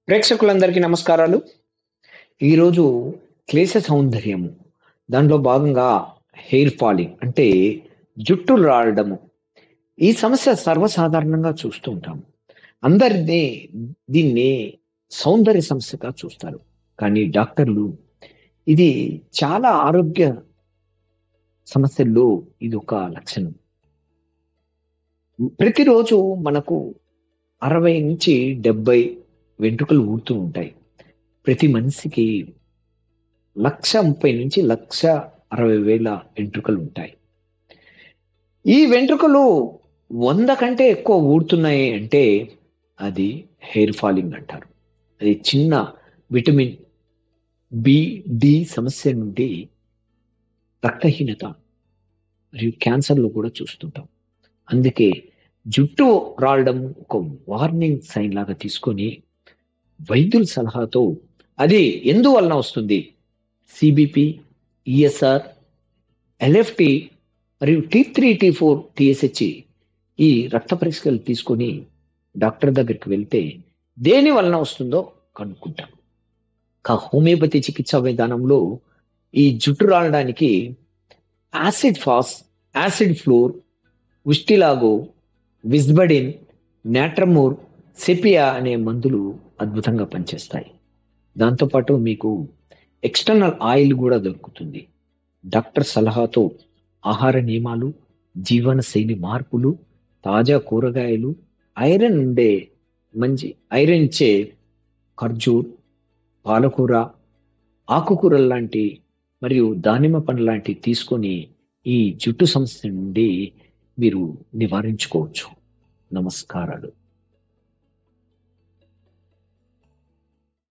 ప్రేక్షకులందరికీ నమస్కారాలు. ఈరోజు కేశ సౌందర్యము. దాంట్లో భాగంగా హెయిర్ ఫాలింగ్ అంటే జుట్టు రాలడము. ఈ సమస్య సర్వసాధారణంగా చూస్తూ ఉంటాం. అందరిని దీన్ని సౌందర్య సమస్యగా చూస్తారు. కానీ డాక్టర్లు ఇది చాలా ఆరోగ్య సమస్యల్లో ఇదొక లక్షణం. ప్రతిరోజు మనకు 60-70 వెంట్రుకలు ఊడుతూ ఉంటాయి. ప్రతి మనిషికి 1,30,000-1,60,000 వెంట్రుకలు ఉంటాయి. ఈ వెంట్రుకలు 100 కంటే ఎక్కువ ఊడుతున్నాయి అంటే అది హెయిర్ ఫాలింగ్ అంటారు. అది చిన్న విటమిన్ బి, డి సమస్య నుండి రక్తహీనత మరియు క్యాన్సర్‌లో కూడా చూస్తుంటాం. అందుకే జుట్టు రాలడం ఒక వార్నింగ్ సైన్ లాగా తీసుకొని వైద్యుల సలహాతో అది ఎందువలన వస్తుంది? సిబిపి, ఈఎస్ఆర్, ఎల్ఎఫ్టి మరియు టీ3, టీ4, టీఎస్హెచ్ ఈ రక్త పరీక్షలు తీసుకొని డాక్టర్ దగ్గరికి వెళ్తే దేని వలన వస్తుందో కనుక్కుంటాం. హోమియోపతి చికిత్సా విధానంలో ఈ జుట్టు రాలడానికి యాసిడ్ ఫాస్, యాసిడ్ ఫ్లోర్, ఉస్టిలాగో, విజ్బడిన్, నాట్రమూర్, సెపియా అనే మందులు అద్భుతంగా పనిచేస్తాయి. దాంతోపాటు మీకు ఎక్స్టర్నల్ ఆయిల్ కూడా దొరుకుతుంది. డాక్టర్ సలహాతో ఆహార నియమాలు, జీవన శైలి మార్పులు, తాజా కూరగాయలు, ఐరన్ ఉండే మంచి ఐరన్ ఇచ్చే ఖర్జూర్, పాలకూర, ఆకుకూరలు లాంటి మరియు దానిమ్మ పండ్లు లాంటివి తీసుకొని ఈ జుట్టు సమస్య నుండి మీరు నివారించుకోవచ్చు. నమస్కారాలు.